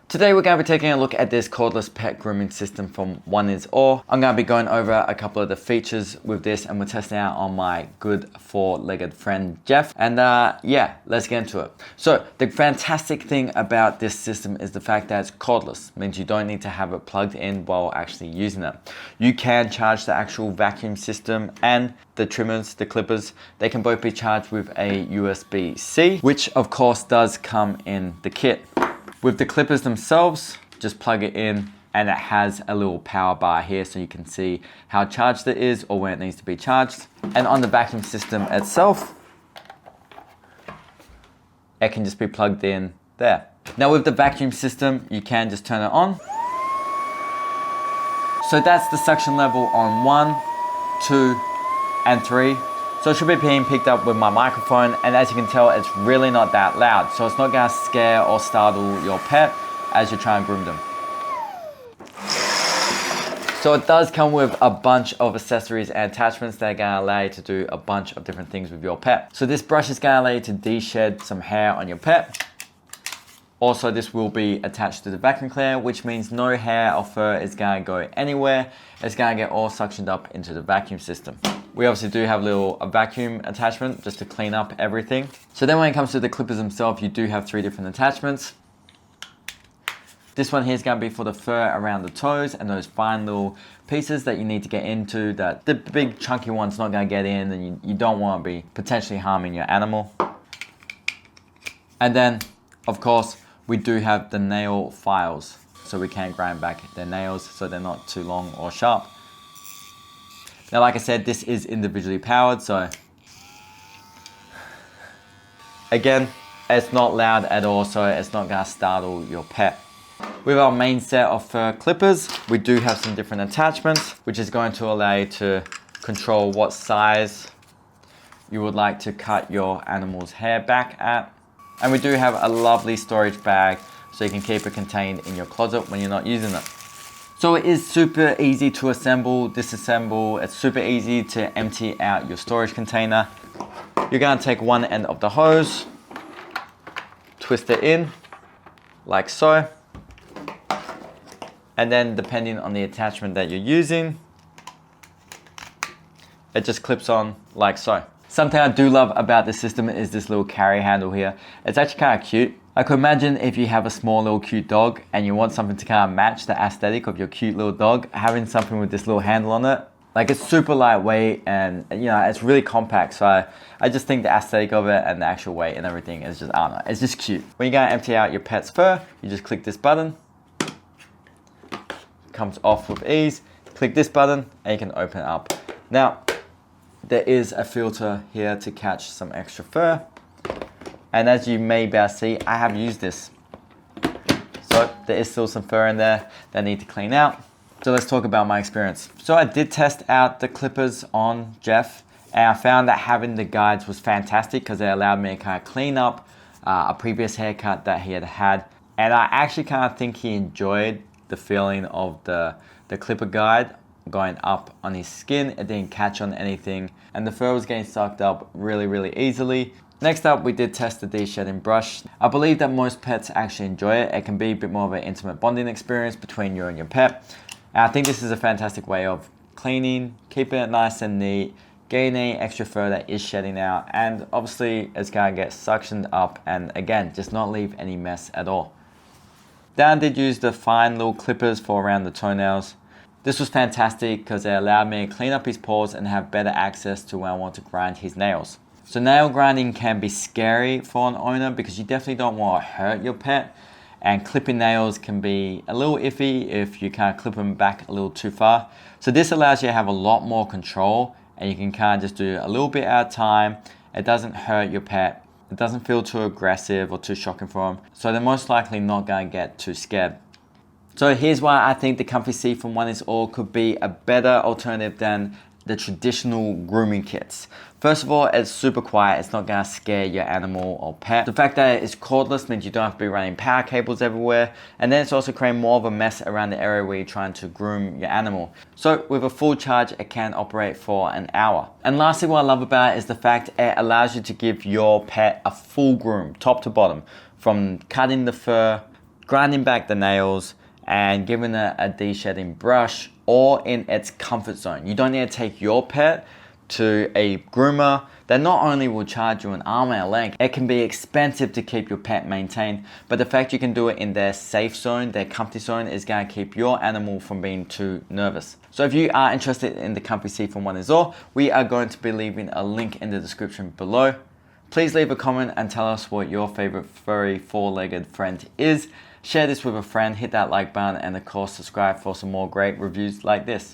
Today we're going to be taking a look at this cordless pet grooming system from Oneisall. I'm going to be going over a couple of the features with this and we're testing out on my good four-legged friend Jeff. And yeah, let's get into it. So the fantastic thing about this system is the fact that it's cordless. Means you don't need to have it plugged in while actually using it. You can charge the actual vacuum system and the trimmers, the clippers. They can both be charged with a USB-C, which of course does come in the kit. With the clippers themselves, just plug it in and it has a little power bar here so you can see how charged it is or where it needs to be charged. And on the vacuum system itself, it can just be plugged in there. Now with the vacuum system, you can just turn it on. So that's the suction level on 1, 2, and 3. So it should be being picked up with my microphone, and as you can tell, it's really not that loud. So it's not gonna scare or startle your pet as you try and groom them. So it does come with a bunch of accessories and attachments that are gonna allow you to do a bunch of different things with your pet. So this brush is gonna allow you to de-shed some hair on your pet. Also, this will be attached to the vacuum cleaner, which means no hair or fur is gonna go anywhere. It's gonna get all suctioned up into the vacuum system. We obviously do have a vacuum attachment just to clean up everything. So then when it comes to the clippers themselves, you do have 3 different attachments. This one here is gonna be for the fur around the toes and those fine little pieces that you need to get into, that the big chunky one's not gonna get in and you don't wanna be potentially harming your animal. And then, of course, we do have the nail files, so we can grind back their nails so they're not too long or sharp. Now, like I said, this is individually powered, so again, it's not loud at all, so it's not gonna startle your pet. With our main set of fur clippers, we do have some different attachments, which is going to allow you to control what size you would like to cut your animal's hair back at. And we do have a lovely storage bag, so you can keep it contained in your closet when you're not using it. So it is super easy to assemble, disassemble. It's super easy to empty out your storage container. You're gonna take one end of the hose, twist it in, like so. And then depending on the attachment that you're using, it just clips on like so. Something I do love about this system is this little carry handle here. It's actually kind of cute. I could imagine if you have a small little cute dog and you want something to kind of match the aesthetic of your cute little dog, having something with this little handle on it, like it's super lightweight and you know, it's really compact. So I just think the aesthetic of it and the actual weight and everything is just, I don't know, it's just cute. When you're gonna empty out your pet's fur, you just click this button. Comes off with ease. Click this button and you can open it up. Now, there is a filter here to catch some extra fur. And as you may be able to see, I have used this. So there is still some fur in there that I need to clean out. So let's talk about my experience. So I did test out the clippers on Jeff, and I found that having the guides was fantastic because they allowed me to kind of clean up a previous haircut that he had had. And I actually kind of think he enjoyed the feeling of the clipper guide going up on his skin. It didn't catch on anything and the fur was getting sucked up really easily. Next up, we did test the de-shedding brush. I believe that most pets actually enjoy it. It can be a bit more of an intimate bonding experience between you and your pet. And I think this is a fantastic way of cleaning, keeping it nice and neat, getting any extra fur that is shedding out, and obviously it's gonna get suctioned up and again, just not leave any mess at all. Then I did use the fine little clippers for around the toenails. This was fantastic because it allowed me to clean up his paws and have better access to where I want to grind his nails. So nail grinding can be scary for an owner because you definitely don't want to hurt your pet, and clipping nails can be a little iffy if you kind of clip them back a little too far. So this allows you to have a lot more control and you can kind of just do a little bit at a time. It doesn't hurt your pet. It doesn't feel too aggressive or too shocking for them. So they're most likely not going to get too scared. So here's why I think the Comfy C from Oneisall could be a better alternative than the traditional grooming kits. First of all, it's super quiet. It's not gonna scare your animal or pet. The fact that it's cordless means you don't have to be running power cables everywhere. And then it's also creating more of a mess around the area where you're trying to groom your animal. So with a full charge, it can operate for an hour. And lastly, what I love about it is the fact it allows you to give your pet a full groom, top to bottom, from cutting the fur, grinding back the nails and giving it a de-shedding brush, or in its comfort zone. You don't need to take your pet to a groomer that not only will charge you an arm and a leg, it can be expensive to keep your pet maintained, but the fact you can do it in their safe zone, their comfy zone, is going to keep your animal from being too nervous. So if you are interested in the comfy seat from Oneisall, we are going to be leaving a link in the description below. Please leave a comment and tell us what your favorite furry four-legged friend is. Share this with a friend, hit that like button, and of course subscribe for some more great reviews like this.